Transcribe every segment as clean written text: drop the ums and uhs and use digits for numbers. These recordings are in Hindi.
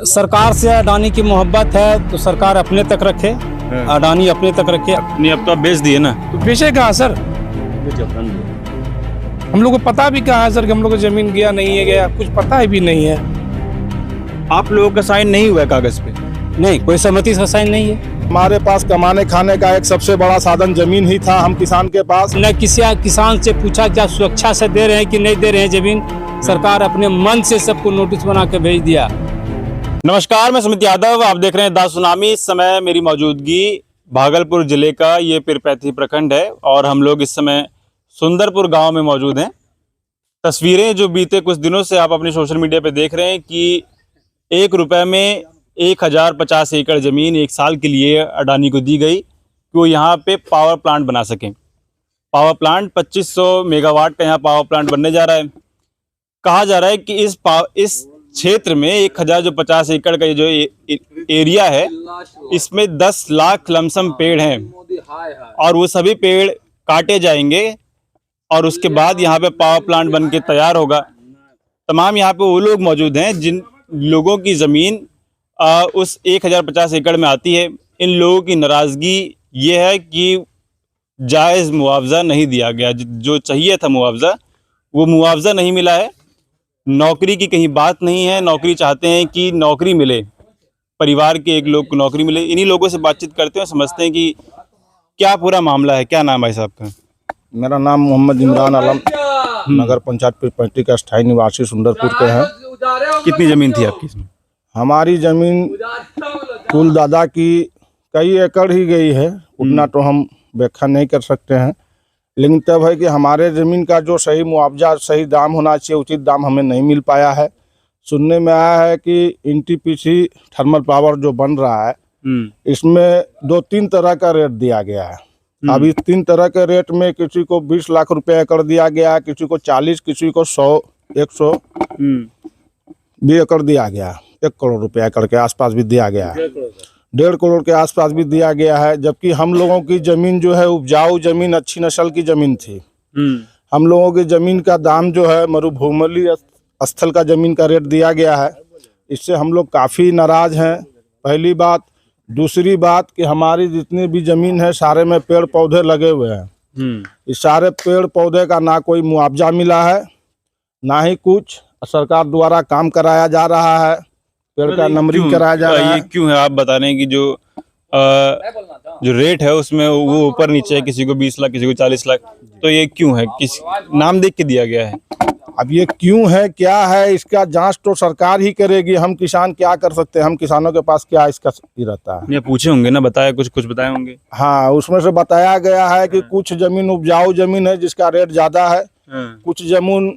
सरकार से अडानी की मोहब्बत है तो सरकार अपने तक रखे, अडानी अपने तक रखे। अपनी अब तो बेच दिए ना। तो बेचे कहाँ सर? हम लोग को पता भी कहाँ है सर कि हम लोग को जमीन गया नहीं है, गया कुछ पता ही भी नहीं है। आप लोगों का साइन नहीं हुआ है कागज पे? नहीं, कोई सहमति का साइन नहीं है। हमारे पास कमाने खाने का एक सबसे बड़ा साधन जमीन ही था। हम किसान के पास न किसी किसान से पूछा क्या सुरक्षा से दे रहे हैं कि नहीं दे रहे हैं जमीन। सरकार अपने मन से सबको नोटिस बना के भेज दिया। नमस्कार, मैं सुमित यादव, आप देख रहे हैं द सुनामी। इस समय मेरी मौजूदगी भागलपुर जिले का ये पीरपैंती प्रखंड है और हम लोग इस समय सुंदरपुर गांव में मौजूद हैं। तस्वीरें जो बीते कुछ दिनों से आप अपने सोशल मीडिया पे देख रहे हैं कि 1 रुपये में 1050 एकड़ ज़मीन 1 साल के लिए अडानी को दी गई कि वो यहाँ पे पावर प्लांट बना सकें। पावर प्लांट 2500 मेगावाट का यहाँ पावर प्लांट बनने जा रहा है। कहा जा रहा है कि इस क्षेत्र में 1050 एकड़ का ये जो एरिया है, इसमें 10 लाख लमसम पेड़ हैं और वो सभी पेड़ काटे जाएंगे और उसके बाद यहाँ पे पावर प्लांट बन के तैयार होगा। तमाम यहाँ पे वो लोग मौजूद हैं जिन लोगों की ज़मीन उस 1050 एकड़ में आती है। इन लोगों की नाराज़गी ये है कि जायज़ मुआवजा नहीं दिया गया। जो चाहिए था मुआवजा, वो मुआवजा नहीं मिला है। नौकरी की कहीं बात नहीं है। नौकरी चाहते हैं कि नौकरी मिले, परिवार के एक लोग को नौकरी मिले। इन्हीं लोगों से बातचीत करते हैं, समझते हैं कि क्या पूरा मामला है। क्या नाम है साहब का? मेरा नाम मोहम्मद इमरान आलम, नगर पंचायत पीरपैंती का स्थायी निवासी सुंदरपुर के हैं। कितनी ज़मीन थी आपकी इसमें? हमारी जमीन कुल दादा की कई एकड़ ही गई है, उतना तो हम व्याख्या नहीं कर सकते हैं। लेकिन तब है कि हमारे ज़मीन का जो सही मुआवजा, सही दाम होना चाहिए, उचित दाम हमें नहीं मिल पाया है। सुनने में आया है कि एनटीपीसी थर्मल पावर जो बन रहा है, इसमें 2-3 तरह का रेट दिया गया है। अब इस 3 तरह के रेट में किसी को 20 लाख रुपए एकड़ दिया गया है, किसी को 40, किसी को 100 भी एकड़ दिया गया है। 1 करोड़ रुपए एकड़ के आसपास भी दिया गया है, 1.5 करोड़ के आसपास भी दिया गया है। जबकि हम लोगों की ज़मीन जो है उपजाऊ ज़मीन, अच्छी नस्ल की ज़मीन थी। हम लोगों की ज़मीन का दाम जो है मरुभूमि स्थल का ज़मीन का रेट दिया गया है। इससे हम लोग काफ़ी नाराज़ हैं, पहली बात। दूसरी बात कि हमारी जितनी भी ज़मीन है सारे में पेड़ पौधे लगे हुए हैं। इस सारे पेड़ पौधे का ना कोई मुआवजा मिला है, ना ही कुछ सरकार द्वारा काम कराया जा रहा है, पेड़ का नंबरिंग कराया जा रहा है। ये क्यों है? आप बता रहे हैं कि जो रेट है उसमें वो ऊपर नीचे है, किसी को 20 लाख, किसी को 40 लाख, तो ये क्यों है? किस नाम देख के दिया गया है? अब ये क्यों है, क्या है, इसका जांच तो सरकार ही करेगी। हम किसान क्या कर सकते हैं? हम किसानों के पास क्या इसका ही रहता है। ये पूछे होंगे ना, बताया कुछ बताए होंगे। हाँ, उसमें से बताया गया है कि कुछ जमीन उपजाऊ जमीन है जिसका रेट ज्यादा है, कुछ जमीन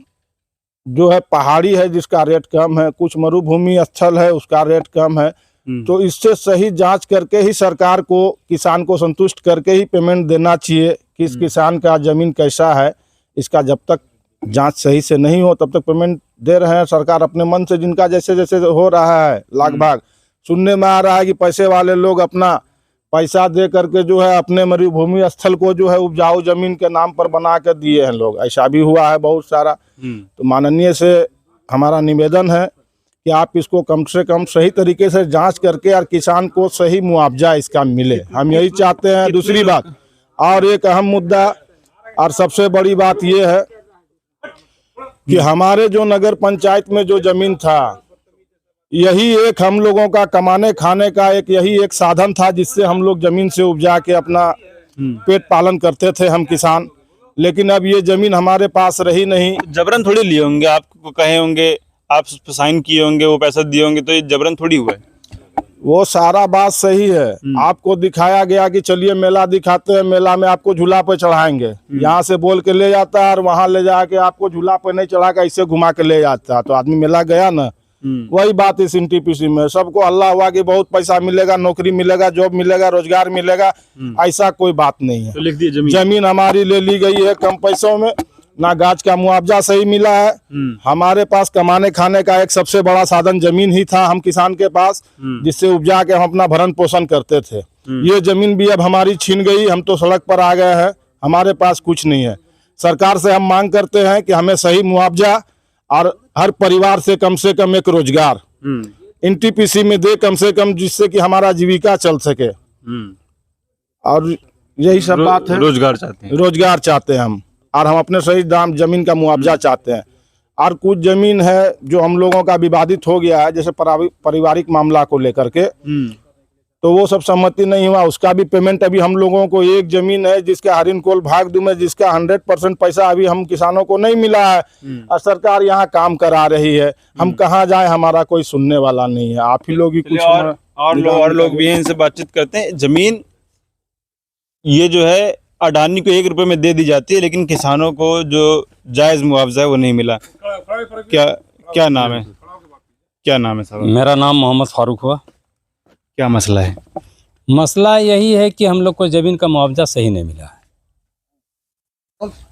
जो है पहाड़ी है जिसका रेट कम है, कुछ मरुभूमि स्थल है उसका रेट कम है। तो इससे सही जांच करके ही सरकार को, किसान को संतुष्ट करके ही पेमेंट देना चाहिए। किस किसान का जमीन कैसा है, इसका जब तक जांच सही से नहीं हो तब तक पेमेंट दे रहे हैं सरकार अपने मन से, जिनका जैसे जैसे हो रहा है। लगभग सुनने में आ रहा है कि पैसे वाले लोग अपना पैसा दे करके जो है अपने मरुभूमि स्थल को जो है उपजाऊ जमीन के नाम पर बना के दिए हैं लोग। ऐसा भी हुआ है बहुत सारा। तो माननीय से हमारा निवेदन है कि आप इसको कम से कम सही तरीके से जांच करके और किसान को सही मुआवजा इसका मिले, हम यही चाहते हैं। दूसरी बात और एक अहम मुद्दा और सबसे बड़ी बात ये है कि हमारे जो नगर पंचायत में जो जमीन था, यही एक हम लोगों का कमाने खाने का यही एक साधन था जिससे हम लोग जमीन से उपजा के अपना पेट पालन करते थे हम किसान। लेकिन अब ये जमीन हमारे पास रही नहीं। जबरन थोड़ी लिए होंगे, आपको कहे होंगे, आप साइन किए होंगे, वो पैसा दिए होंगे, तो ये जबरन थोड़ी हुआ है। वो सारा बात सही है। आपको दिखाया गया कि चलिए मेला दिखाते हैं, मेला में आपको झूला पे चढ़ाएंगे, यहाँ से बोल के ले जाता है और वहाँ ले जाके आपको झूला पे नहीं चढ़ा के ऐसे घुमा के ले जाता है, तो आदमी मेला गया ना। वही बात इस एनटीपीसी में सबको हल्ला हुआ कि बहुत पैसा मिलेगा, नौकरी मिलेगा, जॉब मिलेगा, रोजगार मिलेगा। ऐसा कोई बात नहीं है। तो लिख दिए जमीन हमारी ले ली गई है कम पैसों में, ना गाज का मुआवजा सही मिला है। हमारे पास कमाने खाने का एक सबसे बड़ा साधन जमीन ही था हम किसान के पास, जिससे उपजा के हम अपना भरण पोषण करते थे। ये जमीन भी अब हमारी छीन गई, हम तो सड़क पर आ गए हैं, हमारे पास कुछ नहीं है। सरकार से हम मांग करते हैं कि हमें सही मुआवजा और हर परिवार से कम एक रोजगार, एनटीपीसी में दे कम से कम, जिससे कि हमारा जीविका चल सके। और यही सब बात है। रोजगार चाहते हैं। रोजगार चाहते हैं हम, और हम अपने सही दाम जमीन का मुआवजा चाहते हैं। और कुछ जमीन है जो हम लोगों का विवादित हो गया है, जैसे पारिवारिक मामला को लेकर के, तो वो सब सहमति नहीं हुआ, उसका भी पेमेंट अभी हम लोगों को, एक जमीन है जिसका हरिनकोल भागदू में, जिसका 100% पैसा अभी हम किसानों को नहीं मिला है, और सरकार यहाँ काम करा रही है। हम कहाँ जाए, हमारा कोई सुनने वाला नहीं है। आप ही लोग ही कुछ और लोग भी हैं, इनसे बातचीत करते हैं। जमीन ये जो है अडानी को 1 रुपए में दे दी जाती है, लेकिन किसानों को जो जायज मुआवजा है वो नहीं मिला। क्या नाम है? क्या नाम है साहब? मेरा नाम मोहम्मद फारूक हुआ। क्या मसला है? मसला यही है कि हम लोग को जमीन का मुआवजा सही नहीं मिला है।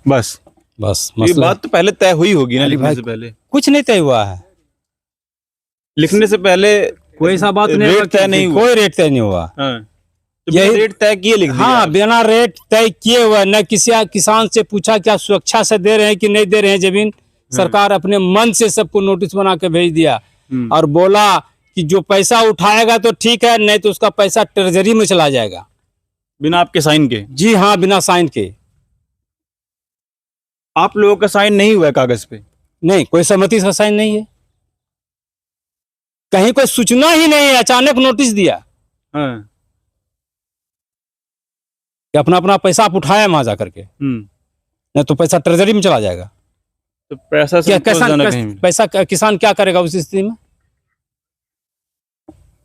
बस ये मसला बात तो पहले तय हुई होगी ना, लिखने से पहले। कुछ नहीं तय हुआ है। लिखने से पहले कोई ऐसा बात नहीं, रेट तय नहीं हुआ। कोई रेट तय नहीं हुआ। तो यही रेट तय किए लिख दिया। हाँ, बिना रेट तय किए हुआ, न किसी किसान से पूछा क्या सुरक्षा से दे रहे हैं कि नहीं दे रहे हैं जमीन। सरकार अपने मन से सबको नोटिस बना के भेज दिया और बोला कि जो पैसा उठाएगा तो ठीक है, नहीं तो उसका पैसा ट्रेजरी में चला जाएगा। बिना आपके साइन के? जी हाँ, बिना साइन के। आप लोगों का साइन नहीं हुआ है कागज पे? नहीं, कोई सहमति का साइन नहीं है, कहीं कोई सूचना ही नहीं है। अचानक नोटिस दिया कि अपना अपना पैसा आप उठाया वहां जा करके, नहीं तो पैसा ट्रेजरी में चला जाएगा। तो पैसा पैसा किसान क्या करेगा उस स्थिति में?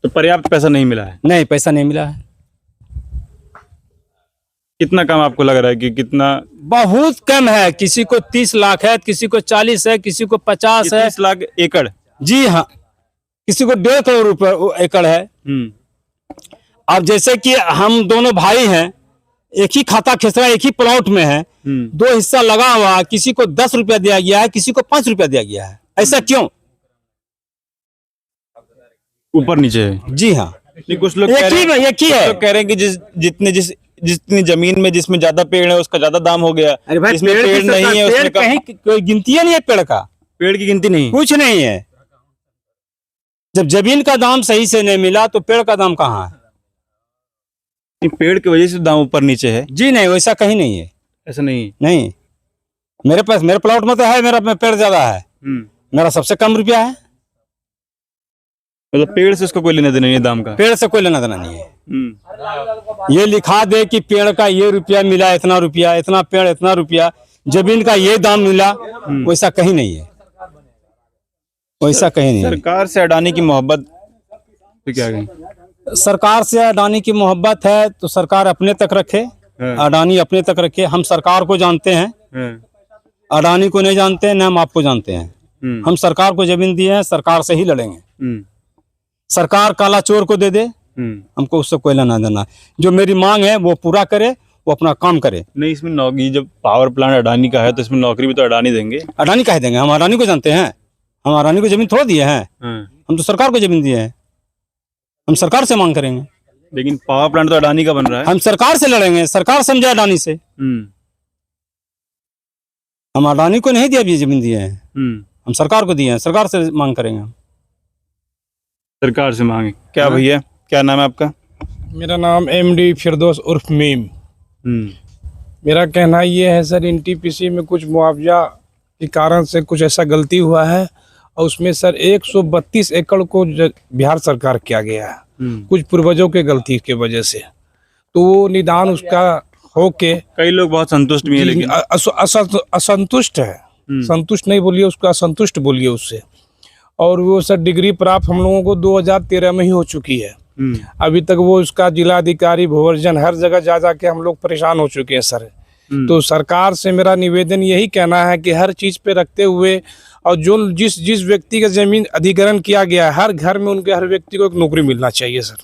तो पर्याप्त पैसा नहीं मिला है? नहीं, पैसा नहीं मिला है। कितना कम आपको लग रहा है कि कितना? बहुत कम है। किसी को 30 लाख है, किसी को 40 है, किसी को 50 है। 30 लाख एकड़? जी हाँ, किसी को 1.5 करोड़ रुपए एकड़ है। अब जैसे कि हम दोनों भाई हैं, एक ही खाता खेसरा, एक ही प्लॉट में है, 2 हिस्सा लगा हुआ, किसी को 10 रुपया दिया गया है, किसी को 5 रुपया दिया गया है। ऐसा क्यों? ऊपर नीचे है। जी हाँ, कुछ लोग एक ही है। तो कह रहे हैं कि जितनी जमीन में जिसमें ज्यादा पेड़ है उसका ज्यादा दाम हो गया। अरे भाई, जिसमें पेड़ नहीं है उसमें कहीं कोई गिनती नहीं है। पेड़ का, पेड़ की गिनती नहीं, कुछ नहीं है। जब जमीन का दाम सही से नहीं मिला तो पेड़ का दाम कहाँ है? पेड़ की वजह से दाम ऊपर नीचे है? जी नहीं, वैसा कहीं नहीं है। ऐसा नहीं? नहीं, मेरे पास, मेरे प्लॉट में तो है, मेरा पेड़ ज्यादा है, मेरा सबसे कम रुपया है। मतलब पेड़ से उसको कोई लेना देना नहीं है, दाम का? पेड़ से कोई लेना देना नहीं है। ये लिखा दे कि पेड़ का ये रुपया मिला, इतना रुपया, इतना पेड़ इतना रुपया, जमीन का ये दाम मिला, वैसा कहीं नहीं है। वैसा कहीं नहीं है। सरकार से अडानी की मोहब्बत तो क्या कहें? सरकार से अडानी की मोहब्बत है तो सरकार अपने तक रखे, अडानी अपने तक रखे। हम सरकार को जानते हैं, अडानी को नहीं जानते हैं, न हम आपको जानते हैं। हम सरकार को जमीन दिए हैं, सरकार से ही लड़ेंगे। सरकार काला चोर को दे दे, हमको उससे कोई लेना देना। जो मेरी मांग है वो पूरा करे, वो अपना काम करे। नहीं, इसमें नौकरी, जब पावर प्लांट अडानी का है तो इसमें नौकरी भी तो अडानी देंगे। अडानी कह देंगे? हम अडानी को जानते हैं? हम अडानी को जमीन थोड़ा दिए हैं, हम तो सरकार को जमीन दिए हैं। हम सरकार से मांग करेंगे। लेकिन पावर प्लांट तो अडानी का बन रहा है। हम सरकार से लड़ेंगे, सरकार समझे अडानी से। हम अडानी को नहीं दिया, भी जमीन दिए हैं, हम सरकार को दिए हैं, सरकार से मांग करेंगे। हम सरकार से मांगे। क्या भैया, क्या नाम है आपका? मेरा नाम MD फिरदौस उर्फ मीम। मेरा कहना ये है सर, NTPC में कुछ मुआवजा के कारण से कुछ ऐसा गलती हुआ है, और उसमें सर 132 एकड़ को बिहार सरकार किया गया है, कुछ पूर्वजों के गलती के वजह से। तो वो निदान उसका होके, कई लोग बहुत संतुष्ट भी हैं, लेकिन असंतुष्ट है। संतुष्ट नहीं बोलिए उसको, असंतुष्ट बोलिए उससे। और वो सर डिग्री प्राप्त हम लोगों को 2013 में ही हो चुकी है। अभी तक वो उसका जिलाधिकारी भुवर्जन हर जगह जा जाके हम लोग परेशान हो चुके हैं सर। तो सरकार से मेरा निवेदन यही कहना है कि हर चीज़ पे रखते हुए, और जो जिस व्यक्ति का जमीन अधिग्रहण किया गया है, हर घर में उनके हर व्यक्ति को एक नौकरी मिलना चाहिए सर।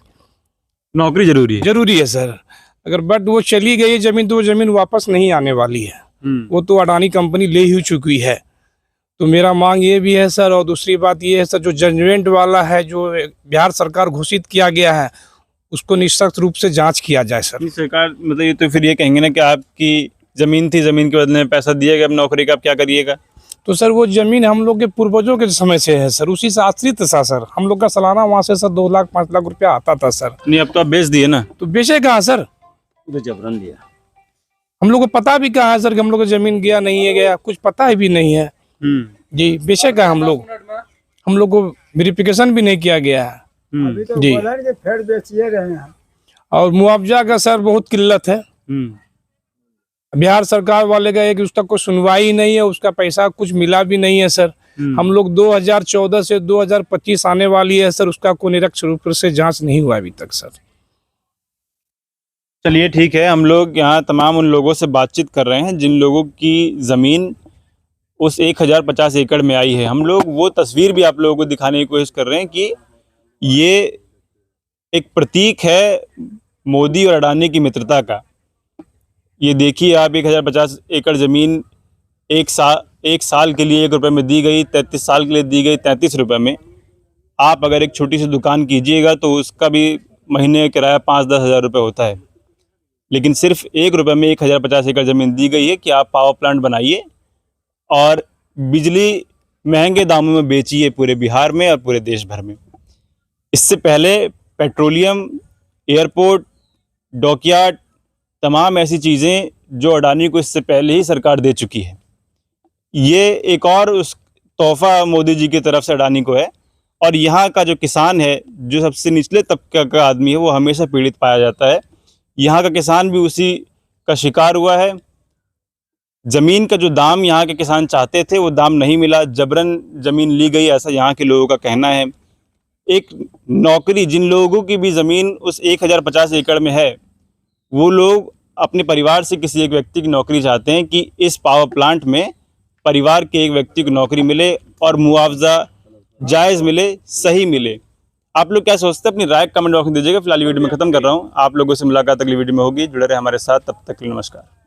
नौकरी जरूरी है सर। अगर बट वो चली गई जमीन तो वो जमीन वापस नहीं आने वाली है, वो तो अडानी कंपनी ले ही चुकी है। तो मेरा मांग ये भी है सर, और दूसरी बात ये है सर, जो जजमेंट वाला है जो बिहार सरकार घोषित किया गया है, उसको निश्चित रूप से जांच किया जाए सर। सरकार मतलब ये तो फिर ये कहेंगे ना कि आपकी जमीन थी, जमीन के बदले में पैसा दिया गया, अब नौकरी का आप क्या करिएगा? तो सर वो जमीन हम लोग के पूर्वजों के समय से है सर, उसी से आश्रित था सर। हम लोग का सालाना वहाँ से सर 2 लाख 5 लाख रुपया आता था सर। नहीं, अब तो आप बेच दिए ना। तो बेचे कहाँ सर? जबरन लिया। हम लोग को पता भी कहाँ है सर कि हम लोग को जमीन गया नहीं है, गया कुछ पता ही भी नहीं है जी। बेचे कहाँ हम लोग को वेरिफिकेशन भी नहीं किया गया है जी। फिर बेचिए रहे हैं। और मुआवजा का सर बहुत किल्लत है। बिहार सरकार वाले का है कि उसका कोई सुनवाई नहीं है, उसका पैसा कुछ मिला भी नहीं है सर। हम लोग 2014 से 2025 आने वाली है सर, उसका कोई निरक्ष रूप से जांच नहीं हुआ अभी तक सर। चलिए ठीक है, हम लोग यहाँ तमाम उन लोगों से बातचीत कर रहे हैं जिन लोगों की ज़मीन उस 1050 एकड़ में आई है। हम लोग वो तस्वीर भी आप लोगों को दिखाने की कोशिश कर रहे हैं कि ये एक प्रतीक है मोदी और अडानी की मित्रता का। ये देखिए आप, 1050 एकड़ ज़मीन एक साल के लिए 1 रुपये में दी गई, 33 साल के लिए दी गई 33 रुपये में। आप अगर एक छोटी सी दुकान कीजिएगा तो उसका भी महीने का किराया 5-10 हज़ार रुपये होता है। लेकिन सिर्फ 1 रुपये में 1050 एकड़ ज़मीन दी गई है कि आप पावर प्लांट बनाइए और बिजली महंगे दामों में बेचिए पूरे बिहार में और पूरे देश भर में। इससे पहले पेट्रोलियम, एयरपोर्ट, डॉकयार्ड, तमाम ऐसी चीज़ें जो अडानी को इससे पहले ही सरकार दे चुकी है। ये एक और उस तोहफ़ा मोदी जी की तरफ से अडानी को है। और यहाँ का जो किसान है, जो सबसे निचले तबके का आदमी है, वो हमेशा पीड़ित पाया जाता है। यहाँ का किसान भी उसी का शिकार हुआ है। ज़मीन का जो दाम यहाँ के किसान चाहते थे वो दाम नहीं मिला, जबरन ज़मीन ली गई, ऐसा यहाँ के लोगों का कहना है। एक नौकरी, जिन लोगों की भी ज़मीन उस 1050 एकड़ में है, वो लोग अपने परिवार से किसी एक व्यक्ति की नौकरी चाहते हैं कि इस पावर प्लांट में परिवार के एक व्यक्ति को नौकरी मिले और मुआवजा जायज़ मिले, सही मिले। आप लोग क्या सोचते हैं? अपनी राय कमेंट बॉक्स में दीजिएगा। फिलहाल वीडियो में ख़त्म कर रहा हूँ। आप लोगों से मुलाकात अगली वीडियो में होगी। जुड़े रहे हमारे साथ, तब तक के लिए नमस्कार।